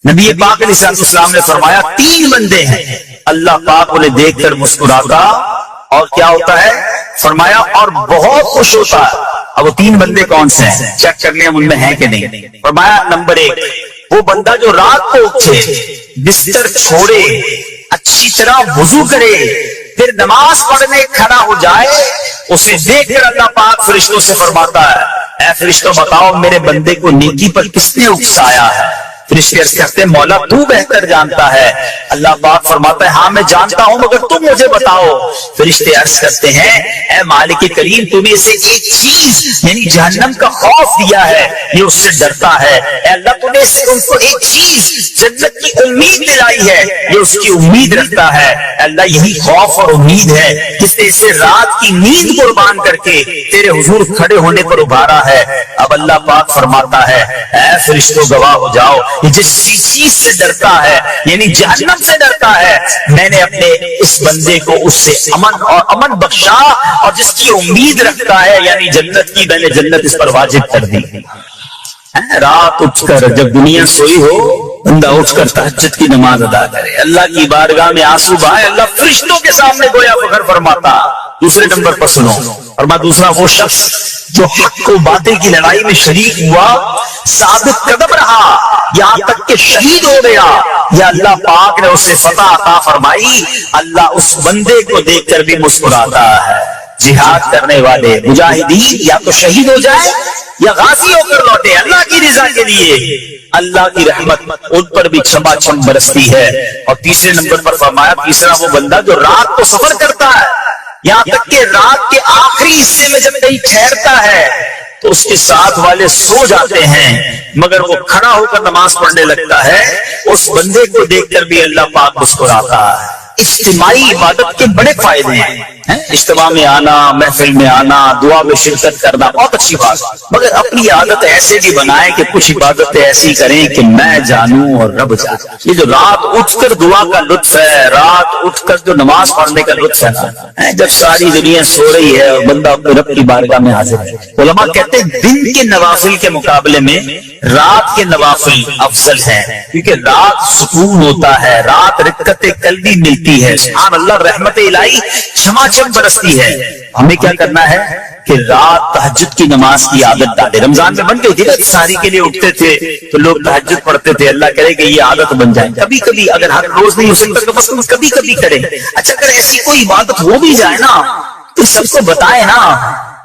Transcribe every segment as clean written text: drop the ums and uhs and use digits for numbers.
نبی پاک علیہ السلام نے فرمایا 3 بندے ہیں اللہ پاک انہیں دیکھ کر مسکراتا اور کیا ہوتا ہے فرمایا اور بہت خوش ہوتا ہے. اب وہ 3 بندے کون سے ہیں چیک کر لیں ہم ان میں ہیں کہ نہیں. فرمایا نمبر 1 وہ بندہ جو رات کو اٹھے بستر چھوڑے اچھی طرح وضو کرے پھر نماز پڑھنے کھڑا ہو جائے اسے دیکھ کر اللہ پاک فرشتوں سے فرماتا ہے اے فرشتوں بتاؤ میرے بندے کو نیکی پر کس نے اکسایا ہے. فرشتے عرض کرتے ہیں مولا تو بہتر جانتا ہے. اللہ پاک فرماتا ہے ہاں میں جانتا ہوں مگر تم مجھے بتاؤ. فرشتے عرض کرتے ہیں اے مالک کریم تمہیں اسے ایک چیز یعنی جہنم کا خوف دیا ہے یہ اس سے ڈرتا ہے. اے اللہ تمہیں اسے ان کو ایک چیز جنت کی امید دلائی ہے یہ اس کی امید رکھتا ہے. اے اللہ یہی خوف اور امید ہے جس نے اسے رات کی نیند قربان کر کے تیرے حضور کھڑے ہونے پر ابھارا ہے. اب اللہ پاک فرماتا ہے اے فرشتوں گواہ ہو جاؤ جس چیز سے ڈرتا ہے یعنی جہنم سے ڈرتا ہے میں نے اپنے اس بندے کو اس سے امن بخشا اور جس کی امید رکھتا ہے یعنی جنت کی میں نے جنت اس پر واجب کر دی. رات اٹھ کر جب دنیا سوئی ہو بندہ اٹھ کر تہجد کی نماز ادا کرے اللہ کی بارگاہ میں آنسو بہائے اللہ فرشتوں کے سامنے گویا فخر فرماتا. دوسرے نمبر پر سنو فرما دوسرا وہ شخص جو حق و باطل کی لڑائی میں شریک ہوا ثابت قدم رہا یہاں تک کہ شہید ہو گیا یا اللہ پاک نے اسے فتح عطا فرمائی اللہ اس بندے کو دیکھ کر بھی مسکراتا ہے. جہاد کرنے والے مجاہدین یا تو شہید ہو جائے یا غازی ہو کر لوٹے اللہ کی رضا کے لیے اللہ کی رحمت ان پر بھی چھما چھم برستی ہے. اور تیسرے نمبر پر فرمایا تیسرا وہ بندہ جو رات کو سفر کرتا ہے یہاں تک کہ رات کے آخری حصے میں جب کہیں ٹھہرتا ہے تو اس کے ساتھ والے سو جاتے ہیں مگر وہ کھڑا ہو کر نماز پڑھنے لگتا ہے اس بندے کو دیکھ کر بھی اللہ پاک مسکراتا ہے. اجتماعی عبادت کے بڑے فائدے ہیں اجتماع میں آنا محفل میں آنا دعا میں شرکت کرنا بہت اچھی بات مگر اپنی عادت ایسے بھی بنائیں کہ کچھ عبادتیں ایسی کریں کہ میں جانوں اور رب جانے. یہ جو رات اٹھ کر دعا کا لطف ہے رات اٹھ کر جو نماز پڑھنے کا لطف ہے جب ساری دنیا سو رہی ہے اور بندہ اپنے رب کی بارگاہ میں حاضر ہے. علماء کہتے ہیں دن کے نوافل کے مقابلے میں رات کے نوافل افضل ہیں کیونکہ رات سکون ہوتا ہے رات رکعت قلبی ملتی ہے. سبحان اللہ رحمت الہی چھما چھم برستی ہے. ہمیں کیا کرنا ہے کہ رات تہجد کی نماز کی عادت ڈالے. رمضان میں بن گئی تھی ساری کے لیے اٹھتے تھے تو لوگ تہجد پڑھتے تھے اللہ کرے کہ یہ عادت بن جائے. کبھی کبھی اگر ہر روز نہیں ہو سکتا تو بس کبھی کبھی کریں. اچھا اگر ایسی کوئی عبادت ہو بھی جائے نا تو سب کو بتائے نا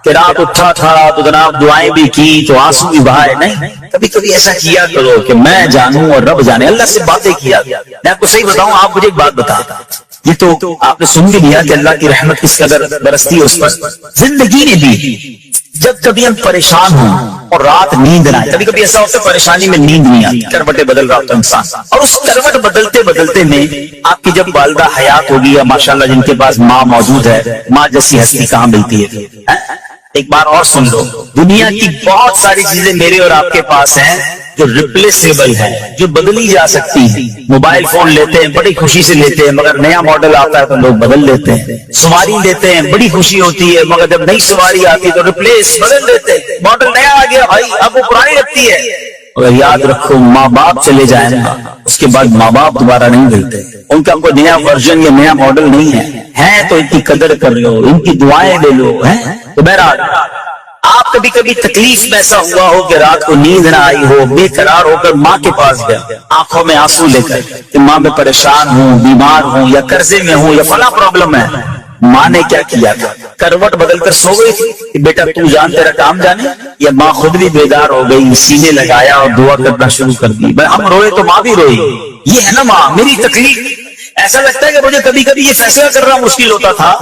کہ رات اٹھا تھا تو جناب دعائیں بھی کی تو آنسو بھی بہائے. نہیں کبھی کبھی ایسا کیا کرو کہ میں جانوں اور رب جانے اللہ سے باتیں کیا. میں آپ کو صحیح بتاؤں آپ مجھے ایک بات بتاتا یہ تو آپ نے سن بھی لیا کہ اللہ کی رحمت کس قدر برستی ہے اس پر. زندگی نے بھی جب کبھی ہم پریشان ہوں اور رات نیند نہ آئے کبھی کبھی ایسا ہوتا ہے پریشانی میں نیند نہیں آتی کروٹیں بدل رہا ہوتا انسان اور اس کروٹ بدلتے بدلتے میں آپ کی جب والدہ حیات ہوگی یا ماشاءاللہ جن کے پاس ماں موجود ہے ماں جیسی ہستی کہاں ملتی ہے. ایک بار اور سن لو دنیا کی بہت ساری چیزیں میرے اور آپ کے پاس ہیں جو ریپلیسیبل ہے جو بدلی جا سکتی ہے. موبائل فون لیتے ہیں بڑی خوشی سے لیتے ہیں مگر نیا ماڈل آتا ہے تو لوگ بدل لیتے ہیں. سواری لیتے ہیں بڑی خوشی ہوتی ہے مگر جب نئی سواری آتی تو ریپلیس بدل دیتے ہیں. ماڈل نیا آ گیا بھائی اب وہ پرانی لگتی ہے. اگر یاد رکھو ماں باپ چلے جائیں گا اس کے بعد ماں باپ دوبارہ نہیں ملتے. ان کا کوئی نیا ورژن یا نیا ماڈل نہیں ہے تو ان کی قدر کر لو ان کی دعائیں لے لو. تو بہرحال آپ کبھی کبھی تکلیف میں ایسا ہوا ہو کہ رات کو نیند نہ آئی ہو بے قرار ہو کر ماں کے پاس گیا آنکھوں میں آنسو لے کر کہ ماں میں پریشان ہوں بیمار ہوں یا قرضے میں ہوں یا فلاں پرابلم ہے. ماں نے کیا کیا تھا کروٹ بدل کر سو گئی تھی کہ بیٹا تو جان تیرا کام جانے یا ماں خود بھی بیدار ہو گئی سینے لگایا اور دعا کرنا شروع کر دی. ہم روئے تو ماں بھی روئی. یہ ہے نا ماں میری تکلیف. ایسا لگتا ہے کہ مجھے کبھی کبھی یہ فیصلہ کرنا مشکل ہوتا تھا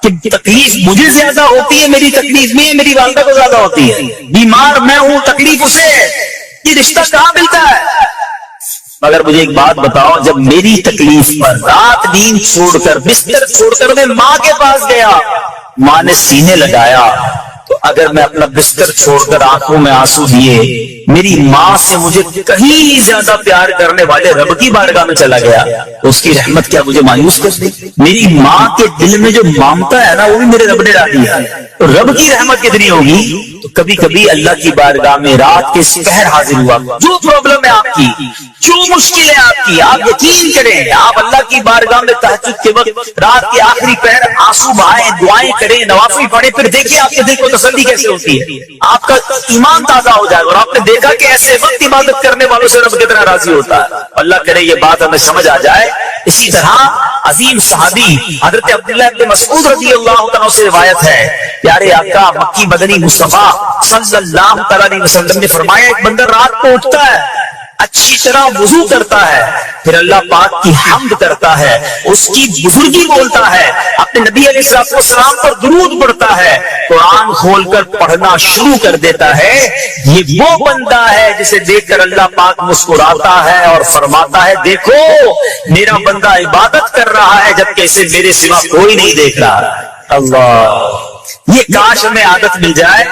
کہ تکلیف مجھے زیادہ ہوتی ہے میری تکلیف میں میری والدہ کو زیادہ ہوتی ہے. بیمار میں ہوں تکلیف اسے یہ رشتہ کہاں ملتا ہے. مگر مجھے ایک بات بتاؤ جب میری تکلیف پر رات نیند چھوڑ کر بستر چھوڑ کر میں ماں کے پاس گیا ماں نے سینے لگایا تو اگر میں اپنا بستر چھوڑ کر آنکھوں میں آنسو دیے میری ماں سے مجھے کہیں زیادہ پیار کرنے والے رب کی بارگاہ میں چلا گیا تو اس کی رحمت کیا مجھے مایوس کر دی. میری ماں کے دل میں جو مامتا ہے نا وہ بھی میرے رب نے ڈال دیا. تو رب کی رحمت کتنی ہوگی تو کبھی کبھی اللہ کی بارگاہ میں رات کے سپہر حاضر ہوا، جو پرابلم ہے آپ کی، جو مشکل ہے آپ کی، آپ یقین کریں، آپ اللہ کی بارگاہ میں تہجد کے وقت رات کے آخری پہر آنسو بہائیں، دعائیں کریں، نوافل پڑھیں، پھر دیکھیں آپ کے دل کو تسلی کیسے ہوتی ہے، آپ کا ایمان تازہ ہو جائے گا، اور آپ نے دیکھا کہ ایسے وقت عبادت کرنے والوں سے رب کتنا راضی ہوتا ہے۔ اللہ کرے یہ بات ہمیں سمجھ آ جائے۔ اسی طرح عظیم صحابی حضرت عبداللہ بن مسعود رضی اللہ عنہ سے روایت ہے، پیارے آقا مکی مدنی مصطفیٰ صلی اللہ علیہ وسلم نے فرمایا، ایک بندہ رات کو اٹھتا ہے، اچھی طرح وضو کرتا ہے، پھر اللہ پاک کی حمد کرتا ہے، اس کی بزرگی بولتا ہے، اپنے نبی علیہ السلام پر درود پڑھتا ہے، قرآن کھول کر پڑھنا شروع کر دیتا ہے، یہ وہ بندہ ہے جسے دیکھ کر اللہ پاک مسکراتا ہے اور فرماتا ہے، دیکھو میرا بندہ عبادت کر رہا ہے جبکہ اسے میرے سوا کوئی نہیں دیکھ رہا۔ اللہ، یہ کاش ہمیں عادت مل جائے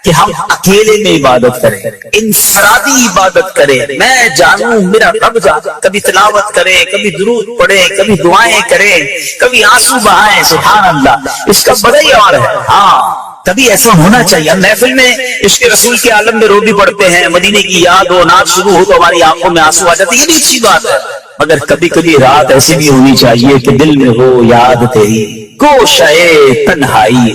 کہ ہم اکیلے میں عبادت کریں، انفرادی عبادت کریں، میں جانوں میرا رب جانا، کبھی تلاوت کریں، کبھی درود پڑھیں، کبھی دعائیں کریں، کبھی آنسو بہائیں، سبحان اللہ، اس کا بڑا ہی اور ہے۔ ہاں کبھی ایسا ہونا چاہیے، ہم محفل میں عشق رسول کے عالم میں رو بھی پڑھتے ہیں، مدینے کی یاد ہو، نعت شروع ہو تو ہماری آنکھوں میں آنسو آ جاتے ہیں، یہ بھی اچھی بات ہے، مگر کبھی کبھی رات ایسی بھی ہونی چاہیے کہ دل میں ہو یاد تیری گوشے تنہائی،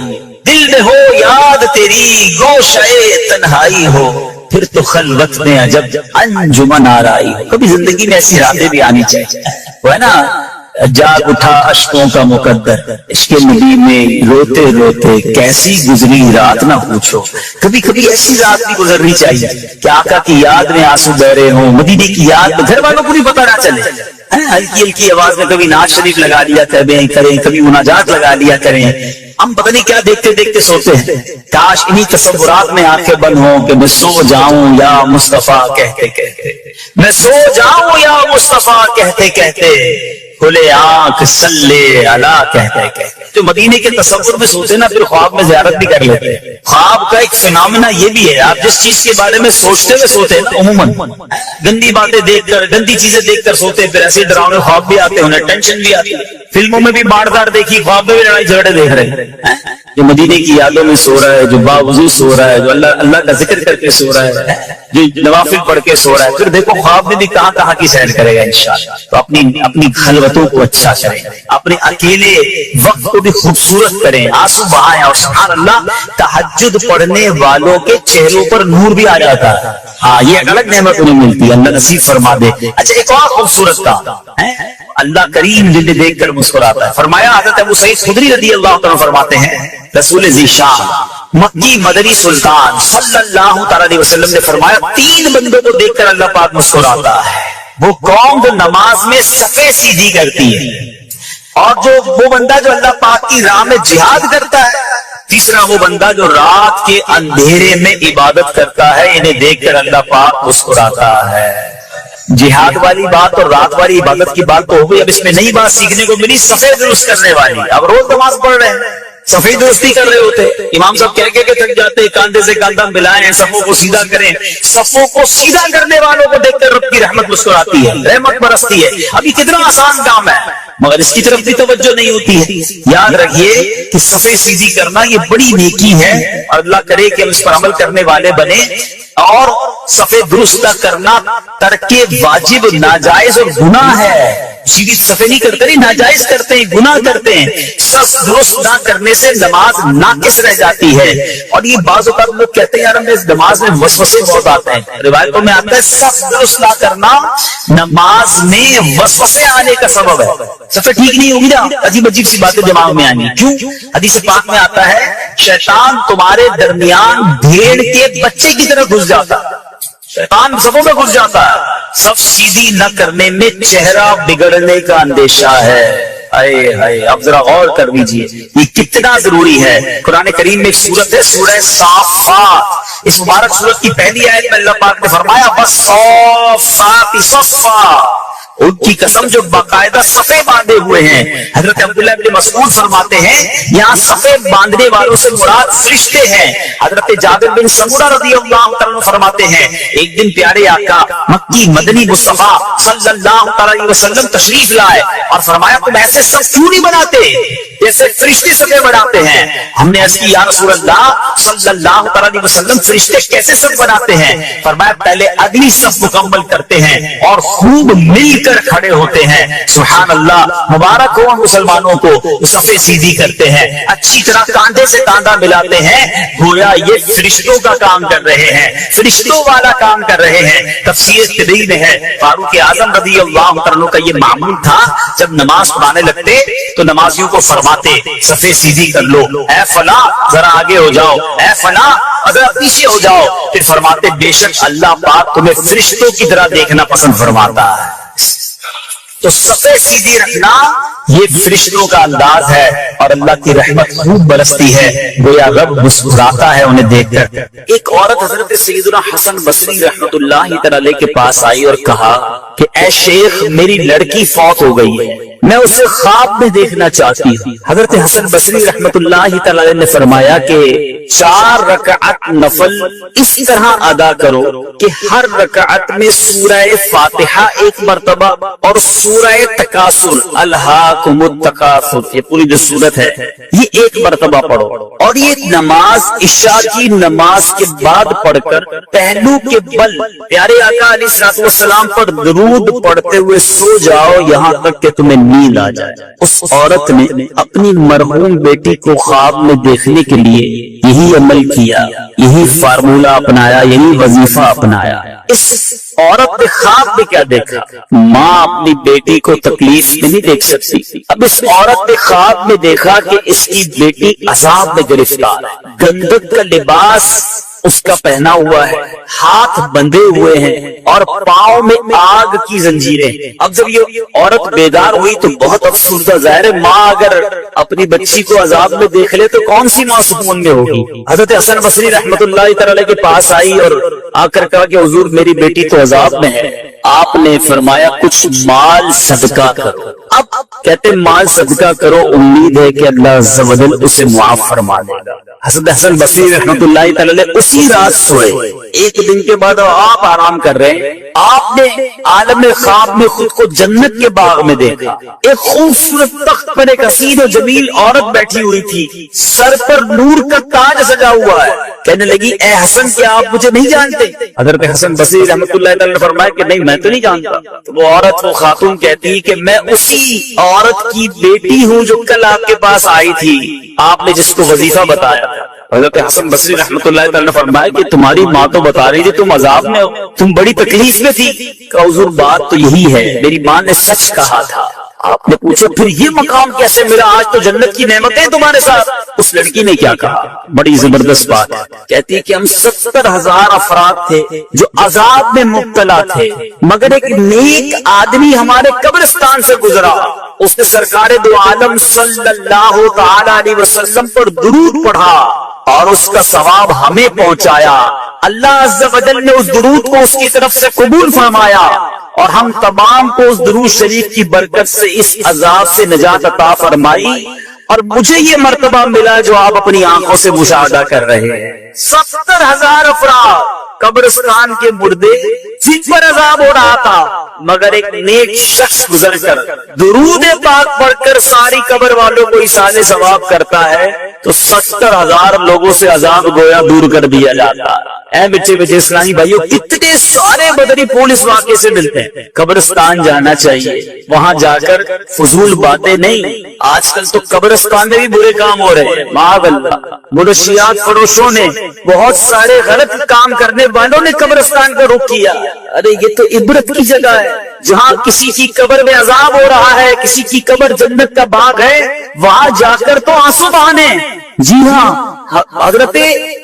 دل میں ہو یاد تیری گوشے تنہائی ہو، پھر تو خلوت میں عجب انجمن آرائی ہو۔ کبھی زندگی میں ایسی راتیں بھی آنی چاہیے، وہ ہے نا، جاگ اٹھا اشکوں کا مقدر، عشق نبی میں روتے روتے کیسی گزری رات نہ پوچھو۔ کبھی کبھی ایسی رات بھی گزرنی چاہیے کہ آقا کی یاد میں آنسو بہ رہے ہوں، مدینے کی یاد میں، گھر والوں کو بھی پتہ نہ چلے، ہلکی ہلکی آواز میں کبھی نعت شریف لگا لیا کریں، کبھی مناجات لگا لیا کریں، ہم پتہ نہیں کیا دیکھتے دیکھتے سوتے ہیں۔ کاش انہی تصورات میں آنکھیں بند ہوں کہ میں سو جاؤں یا مصطفیٰ کہتے کہتے، میں سو جاؤں یا مصطفیٰ کہتے کہتے، کھلے آنکھ صلی علی کہتے کہتے۔ جو مدینے کے تصور میں سوتے نا پھر خواب میں زیارت بھی کر لیتے۔ خواب کا ایک فینامنا یہ بھی ہے، آپ جس چیز کے بارے میں سوچتے ہوئے سوتے ہیں عموماً گندی باتیں دیکھ کر، گندی چیزیں دیکھ کر سوتے، پھر ایسے ڈراؤنے خواب بھی آتے، انہیں ٹینشن بھی آتی، فلموں میں بھی باردار دیکھی، خواب میں بھی لڑائی جھگڑے دیکھ رہے ہیں۔ جو مدینے کی یادوں میں سو رہا ہے، جو باوضو سو رہا ہے، جو اللہ کا ذکر کر کے سو رہا ہے، جو نوافل پڑھ کے سو رہا ہے، پھر دیکھو خواب میں بھی کہاں کہاں کی سیر کرے گا انشاءاللہ۔ تو اپنی خلوتوں کو اچھا کریں، اپنے اکیلے وقت کو بھی خوبصورت کریں، آنسو بہائیں، اور سبحان اللہ تہجد پڑھنے والوں کے چہروں پر نور بھی آ جاتا ہے۔ ہاں یہ ایک الگ نعمت انہیں ملتی ہے، اللہ نصیب فرما دے۔ اچھا ایک اور خوبصورت کام، اللہ کریم دل دیکھ کر مسکراتا ہے۔ فرمایا حضرت ابو سعید خدری رضی اللہ عنہ فرماتے ہیں، رسول ذی شان مکی مدنی سلطان صلی اللہ علیہ وسلم نے فرمایا، تین بندوں کو دیکھ کر اللہ پاک مسکراتا ہے، وہ قوم جو نماز میں صفیں سیدھی کرتی ہے، اور وہ بندہ جو اللہ پاک کی راہ میں جہاد کرتا ہے، تیسرا وہ بندہ جو رات کے اندھیرے میں عبادت کرتا ہے، انہیں دیکھ کر اللہ پاک مسکراتا ہے۔ جہاد والی بات اور رات والی عبادت کی بات تو ہو گئی، اب اس میں نئی بات سیکھنے کو ملی، صفیں درست کرنے والی۔ اب روز نماز پڑھ رہے ہیں، صفیں درستی کر رہے ہوتے، امام صاحب کہہ کے تھک جاتے، کاندھے سے کاندھا ملائیں، صفوں کو سیدھا کریں۔ صفوں کو سیدھا کرنے والوں کو دیکھ کر رب کی رحمت مسکراتی ہے، رحمت برستی ہے۔ اب یہ کتنا آسان کام ہے، مگر اس کی طرف بھی توجہ نہیں ہوتی ہے۔ یاد رکھیے کہ صفیں سیدھی کرنا یہ بڑی نیکی ہے، اور اللہ کرے کہ ہم اس پر عمل کرنے والے بنے، اور صفیں درست کرنا ترک واجب ناجائز اور گناہ ہے۔ سیدھی صفیں نہیں کرتے، نہیں ناجائز کرتے ہیں، گناہ کرتے ہیں۔ صف درست نہ کرنے سے نماز ناقص رہ جاتی ہے، اور یہ بعض اوقات لوگ کہتے ہیں یار ہمیں اس نماز میں وسوسے بہت آتے ہیں، روایتوں میں آتا ہے صف درست نہ کرنا نماز میں وسوسے آنے کا سبب ہے۔ صفیں ٹھیک نہیں ہوگی نا، عجیب عجیب سی باتیں دماغ میں آنی۔ کیوں؟ حدیث پاک میں آتا ہے شیطان تمہارے درمیان بھیڑ کے بچے کی طرح گھس جاتا، شیطان سبوں میں گھس جاتا ہے۔ صف سیدھی نہ کرنے میں چہرہ بگڑنے کا اندیشہ ہے۔ اے ہائے، اب ذرا غور کر لیجیے یہ کتنا ضروری ہے۔ قرآن کریم میں ایک سورت ہے سورہ صافات، اس مبارک سورت کی پہلی آیت میں اللہ پاک نے فرمایا والصافات صفا، ان کی قسم جو باقاعدہ صفیں باندھے ہوئے ہیں۔ حضرت عبداللہ بن مسعود فرماتے ہیں یہاں صفیں باندھنے والوں سے مراد فرشتے ہیں۔ حضرت جابر بن سمورہ رضی اللہ عنہ فرماتے ہیں ایک دن پیارے آقا مکی مدنی مصطفیٰ صلی اللہ علیہ وسلم تشریف لائے، اور فرمایا تم ایسے سب کیوں نہیں بناتے جیسے فرشتے سب بناتے ہیں؟ ہم نے عرض کی یا رسول اللہ صلی اللہ علیہ وسلم فرشتے کیسے سب بناتے ہیں؟ فرمایا پہلے اگلی صف مکمل کرتے ہیں اور خوب مل کر کھڑے ہوتے ہیں. سبحان اللہ، مبارک ہو مسلمانوں کو، صفیں سیدھی کرتے ہیں، اچھی طرح کاندھے سے کاندھا ملاتے ہیں، گویا یہ فرشتوں کا کام کر رہے ہیں، فرشتوں والا کام کر رہے ہیں. تفسیر طبری میں ہے فاروق اعظم رضی اللہ عنہ کا یہ معمول تھا، جب نماز پڑھانے لگتے تو نمازیوں کو فرماتے صفیں سیدھی کر لو، اے فلاں ذرا آگے ہو جاؤ، اے فلاں اگر پیچھے ہو جاؤ. پھر فرماتے بے شک اللہ پاک تمہیں فرشتوں کی طرح دیکھنا پسند فرماتا ہے. تو صفیں سیدھی رکھنا یہ فرشتوں کا انداز ہے اور اللہ کی رحمت خوب برستی ہے، گویا رب مسکراتا ہے انہیں دیکھ کر. ایک عورت حضرت سیدنا حسن بصری رحمت اللہ تعالی کے پاس آئی اور کہا کہ اے شیخ میری لڑکی فوت ہو گئی ہے، میں اسے خواب میں دیکھنا چاہتی ہوں. حضرت حسن بصری رحمت اللہ تعالی نے فرمایا کہ 4 رکعت نفل اس طرح ادا کرو کہ ہر رکعت میں سورہ فاتحہ ایک مرتبہ اور سورہ تکاثر الہاکم التکاثر، یہ پوری جو سورت ہے یہ ایک مرتبہ پڑھو. اور یہ نماز عشاء کی نماز کے بعد پڑھ کر پہلو کے بل پیارے آقا علیہ الصلوۃ والسلام پر درود پڑھتے ہوئے سو جاؤ یہاں تک کہ تمہیں نیند آ جائے. اس عورت نے اپنی مرحوم بیٹی کو خواب میں دیکھنے کے لیے یہی عمل کیا، یہی فارمولہ اپنایا، یہی وظیفہ اپنایا. اس عورت نے خواب میں کیا دیکھا؟ ماں اپنی بیٹی کو تکلیف میں نہیں دیکھ سکتی. اب اس عورت نے خواب میں دیکھا کہ اس کی بیٹی عذاب میں گرفتار ہے، گندک کا لباس اس کا پہنا ہوا ہے، ہاتھ بندھے ہوئے ہیں اور پاؤں میں آگ کی زنجیریں. اب جب یہ عورت بیدار ہوئی تو بہت افسردہ، ظاہر ہے ماں اگر اپنی بچی کو عذاب میں دیکھ لے تو کون سی ماں سکون میں ہوگی. حضرت حسن بصری رحمت اللہ تعالی کے پاس آئی اور آ کر کہا کہ حضور میری بیٹی تو عذاب میں ہے. آپ نے فرمایا کچھ مال صدقہ کرو. اب کہتے مال صدقہ کرو، امید ہے کہ اللہ عز و جل اسے معاف فرما دے گا. حضرت حسن بصری رحمت اللہ تعالی اسی رات سوئے. ایک دن کے بعد آپ آرام کر رہے ہیں، آپ نے عالم خواب میں خود کو جنت کے باغ میں دیکھا. ایک خوبصورت تخت پر ایک حسین و جمیل عورت بیٹھی ہوئی تھی، سر پر نور کا تاج سجا ہوا ہے. کہنے لگی اے حسن کیا آپ مجھے نہیں جانتے؟ حضرت حسن بصری رحمت اللہ تعالی نے فرمایا کہ نہیں میں تو نہیں جانتا. تو وہ عورت وہ خاتون کہتی کہ میں اسی عورت کی بیٹی ہوں جو کل آپ کے پاس آئی تھی، آپ نے جس کو وظیفہ بتایا. حضرت حسن بصری رحمت اللہ تعالی نے فرمایا کہ تمہاری ماں تو بتا رہی تھی تم عذاب میں ہو، تم بڑی تکلیف میں تھی. کہ حضور بات تو یہی ہے، میری ماں نے سچ کہا تھا. آپ نے پوچھا پھر یہ مقام کیسے ملا؟ آج تو جنت کی نعمتیں تمہارے ساتھ. اس لڑکی نے کیا کہا؟ بڑی زبردست بات ہے. کہتی ہے کہ ہم 70,000 افراد تھے جو عذاب میں مبتلا تھے، مگر ایک نیک آدمی ہمارے قبرستان سے گزرا، اس نے سرکار دو عالم صلی اللہ تعالی علیہ وسلم پر درود پڑھا اور اس کا ثواب ہمیں پہنچایا. اللہ عز و جل نے اس درود کو اس کی طرف سے قبول فرمایا اور ہم تمام کو اس درود شریف کی برکت سے اس عذاب سے نجات عطا فرمائی. اور مجھے یہ مرتبہ ملا جو آپ اپنی آنکھوں سے مشاہدہ کر رہے ہیں. 70,000 افراد قبرستان کے مردے جن پر عذاب ہو رہا تھا، مگر ایک نیک شخص گزر کر درود پاک پڑھ کر ساری قبر والوں کو ایصال ثواب کرتا ہے تو 70,000 لوگوں سے عذاب گویا دور کر دیا جاتا. اے بچے بچے اسلامی بھائیو، کتنے سارے بدنی پھول اس واقعے سے ملتے ہیں. قبرستان جانا چاہیے، وہاں جا کر فضول باتیں نہیں. آج کل تو قبرستان میں بھی برے کام ہو رہے ہیں، معاذ اللہ. منشیات فروشوں نے، بہت سارے غلط کام کرنے والوں نے قبرستان کا رخ کیا. ارے یہ تو عبرت کی جگہ ہے. جہاں کسی کی قبر میں عذاب ہو رہا ہے، کسی کی قبر جنت کا باغ ہے، وہاں جا کر تو آنسو بہانے. جی ہاں، حضرت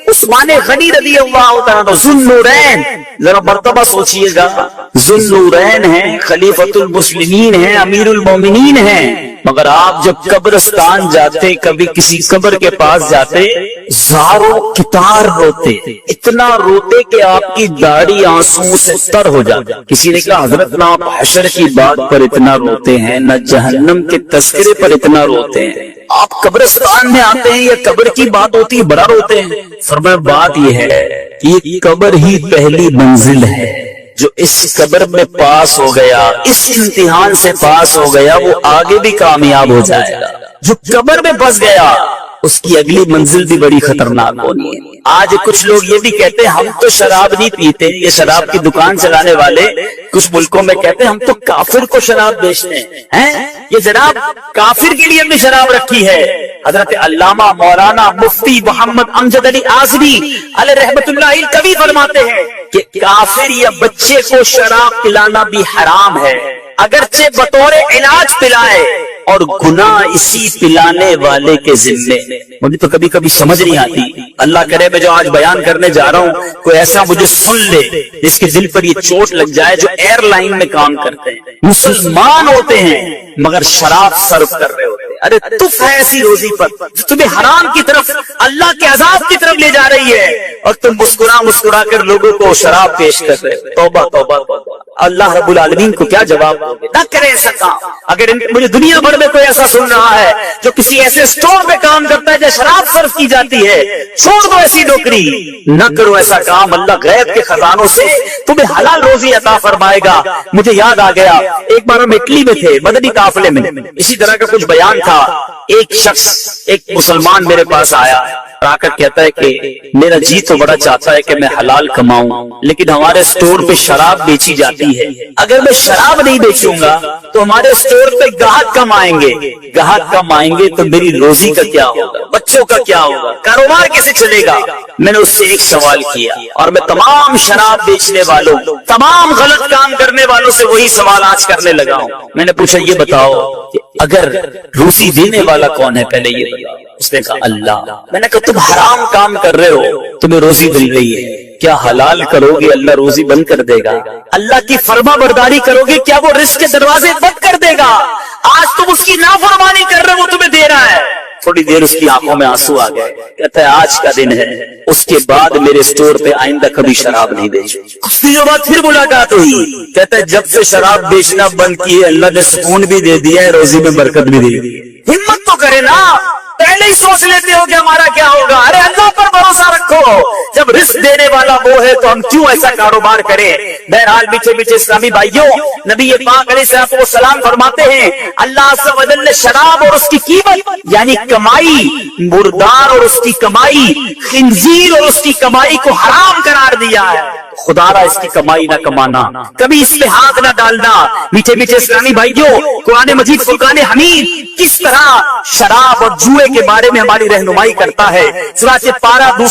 عثمان غنی رضی اللہ تعالیٰ ذوالنورین، ذرا مرتبہ سوچئے گا، ذوالنورین ہیں، خلیفۃ المسلمین ہیں، امیر المومنین ہیں، مگر آپ جب قبرستان جاتے، کبھی کسی قبر کے پاس جاتے، زاروں کتار روتے، اتنا روتے کہ آپ کی داڑھی آنسو سے تر ہو جاتی. کسی نے کہا حضرت نہ آپ حشر کی بات پر اتنا روتے ہیں، نہ جہنم کے تذکرے پر اتنا روتے ہیں، آپ قبرستان میں آتے ہیں یا قبر کی بات ہوتی ہے بڑا روتے ہیں. فرمایا بات یہ ہے کہ یہ قبر ہی پہلی منزل ہے، جو اس قبر میں پاس ہو گیا، اس امتحان سے پاس ہو گیا، وہ آگے بھی کامیاب ہو جائے گا۔ جو قبر میں پھنس گیا اس کی اگلی منزل بھی بڑی خطرناک ہونی ہے۔ آج کچھ لوگ یہ بھی کہتے ہیں ہم تو شراب نہیں پیتے، یہ شراب کی دکان چلانے والے کچھ ملکوں میں کہتے ہیں ہم تو کافر کو شراب بیچتے ہیں، یہ جناب کافر کے لیے ہم نے شراب رکھی ہے۔ حضرت علامہ مولانا مفتی محمد امجد علی اعظمی علیہ رحمت اللہ کبھی فرماتے ہیں کہ کافر یا بچے کو شراب پلانا بھی حرام ہے، اگرچہ بطور علاج پلائے، اور گناہ اسی پلانے والے کے ذمے۔ مجھے تو کبھی کبھی سمجھ نہیں آتی، اللہ کرے میں جو آج بیان کرنے جا رہا ہوں کوئی ایسا مجھے سن لے جس کے دل پر یہ چوٹ لگ جائے، جو ایئر لائن میں کام کرتے ہیں، مسلمان ہوتے ہیں مگر شراب سرو کر رہے ہوتے ہیں۔ ارے تف ہے ایسی روزی پر تمہیں حرام کی طرف، اللہ کے عذاب کی طرف لے جا رہی ہے، اور تم مسکرا مسکرا کر لوگوں کو شراب پیش کر رہے ہو۔ توبہ توبہ توبہ، اللہ رب العالمین کو کیا جواب دو گے؟ نہ کرے ایسا کام۔ اگر مجھے دنیا بھر میں کوئی ایسا سن رہا ہے جو کسی ایسے اسٹور میں کام کرتا ہے جہاں شراب صرف کی جاتی ہے، چھوڑ دو ایسی نوکری، نہ کرو ایسا کام۔ اللہ غیب کے خزانوں سے تمہیں حلال روزی عطا فرمائے گا۔ مجھے یاد آ گیا، ایک بار ہم اٹلی میں تھے، مدنی قافلے میں، اسی طرح کا کچھ بیان تھا۔ ایک شخص، ایک مسلمان میرے پاس آیا اور آ کر کہتا ہے کہ میرا جی تو بڑا چاہتا ہے کہ میں حلال کماؤں، لیکن ہمارے اسٹور پہ شراب بیچی جاتی ہے، اگر میں شراب نہیں بیچوں گا تو ہمارے اسٹور پہ گاہک کم آئیں گے، گاہک کم آئیں گے تو میری روزی کا کیا ہوگا، بچوں کا کیا ہوگا، کاروبار کیسے چلے گا؟ میں نے اس سے ایک سوال کیا، اور میں تمام شراب بیچنے والوں، تمام غلط کام کرنے والوں سے وہی سوال آج کرنے لگا ہوں۔ میں نے پوچھا یہ بتاؤ کہ اگر روزی دینے والا کون ہے، پہلے یہ بتاؤ۔ اس نے کہا اللہ۔ میں نے کہا تم حرام کام کر رہے ہو، تمہیں روزی مل رہی ہے، کیا حلال کرو گے اللہ روزی بند کر دے گا؟ اللہ کی فرما برداری کرو گے کیا وہ رزق کے دروازے بند کر دے گا؟ آج تم اس کی نافرمانی کر رہے ہو، وہ تمہیں دے رہا ہے۔ تھوڑی دیر اس کی آنکھوں میں آنسو آ گئے، کہتا ہے آج کا دن ہے، اس کے بعد میرے اسٹور پہ آئندہ کبھی شراب نہیں بیچوں۔ کچھ دنوں بعد پھر ملاقات ہوئی، کہتا ہے جب سے شراب بیچنا بند کی ہے اللہ نے سکون بھی دے دیا ہے، روزی میں برکت بھی دے دی ہے۔ ہمت تو کرے نا، پہلے ہی سوچ لیتے ہو کہ ہمارا کیا ہوگا۔ ارے اللہ پر بھروسہ رکھو، جب رزق دینے والا وہ ہے تو ہم کیوں ایسا کاروبار کریں؟ بہرحال میٹھے میٹھے اسلامی بھائیوں، نبی پاک علیہ الصلوۃ والسلام فرماتے ہیں اللہ عز و جل نے شراب اور اس کی قیمت یعنی کمائی، مردار اور اس کی کمائی، خنزیر اور اس کی کمائی کو حرام قرار دیا ہے۔ خدا را اس کی کمائی نہ کمانا، کبھی اس میں ہاتھ نہ ڈالنا۔ میٹھے میٹھے اسلامی بھائیوں، قرآن مجید فرقان حمید کس طرح شراب اور جوئے کے بارے میں ہماری رہنمائی کرتا ہے۔ سورہ پارہ 2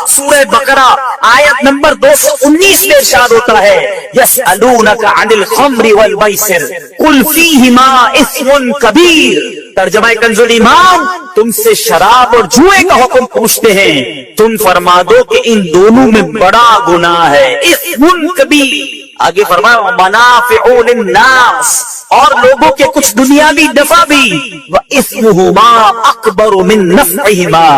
سورہ بقرہ آیت نمبر 219 میں ارشاد ہوتا ہے یسألونک عن الخمر والمیسر قل فیہما اثم کبیر۔ ترجمہ کنز الایمان، تم سے شراب اور جوئے کا حکم پوچھتے ہیں، تم فرما دو کہ ان دونوں میں بڑا گناہ ہے، اثم کبیر۔ آگے فرمایا منافع للناس، اور لوگوں کے کچھ دنیاوی نفع بھی، وَإِثْمُهُمَا أَكْبَرُ مِن نَفْعِهِمَا،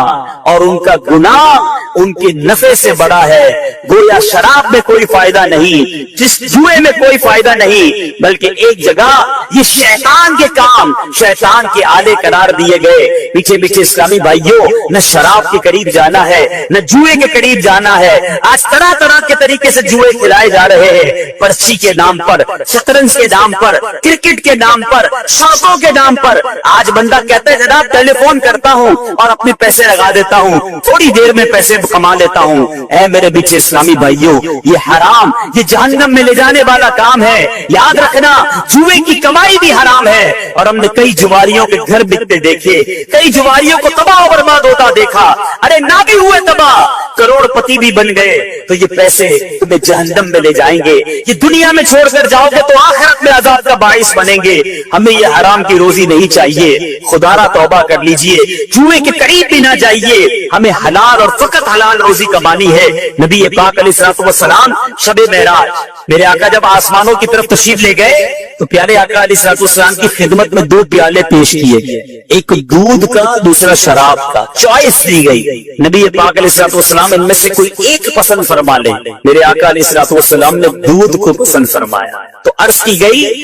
اور ان کا گناہ ان کے نفع سے بڑا ہے۔ گویا شراب میں کوئی فائدہ نہیں، جس جوئے میں کوئی فائدہ نہیں، بلکہ ایک جگہ یہ شیطان کے کام، شیطان کے آلے قرار دیے گئے۔ پیچھے پیچھے اسلامی بھائیوں، نہ شراب کے قریب جانا ہے، نہ جوئے کے قریب جانا ہے۔ آج طرح طرح کے طریقے سے جوئے کھلائے جا رہے ہیں، پرچی کے نام پر، شطرنج کے نام پر، کرکٹ کے نام پر، شرطوں کے نام پر۔ آج بندہ کہتا ہے جناب ٹیلی فون کرتا ہوں اور اپنے پیسے لگا دیتا ہوں، تھوڑی دیر میں پیسے کما لیتا ہوں۔ اے میرے پیچھے اسلامی بھائیوں، یہ حرام، یہ جہنم میں لے جانے والا کام ہے۔ یاد رکھنا جوئے کی کمائی بھی حرام ہے، اور ہم نے کئی جواریوں کے گھر بکتے دیکھے، کئی جواریوں کو تباہ و برباد ہوتا دیکھا۔ ارے نہ بھی ہوئے تباہ، کروڑ پتی بھی بن گئے، تو یہ پیسے تمہیں جہنم میں لے جائیں گے۔ یہ دنیا میں چھوڑ کر جاؤ گے تو آخرت میں عذاب کا باعث بنیں گے۔ ہمیں یہ حرام کی روزی نہیں چاہیے، خدا را توبہ کر لیجئے، جوئے کے قریب بھی نہ جائیے۔ ہمیں حلال اور فقط حلال روزی کمانی ہے۔ نبی پاک علیہ الصلوۃ والسلام شب معراج، میرے آقا جب آسمانوں کی طرف تشریف لے گئے تو پیارے آقا علیہ الصلوۃ والسلام کی خدمت میں 2 پیالے پیش کیے گئے، ایک دودھ کا، دوسرا شراب کا، چوائس دی گئی۔ نبی پاک علیہ الصلوۃ والسلام ان میں سے کوئی ایک پسند فرما لے۔ میرے آقا علیہ الصلوۃ والسلام نے دودھ کو پسند فرمایا، تو عرض کی گئی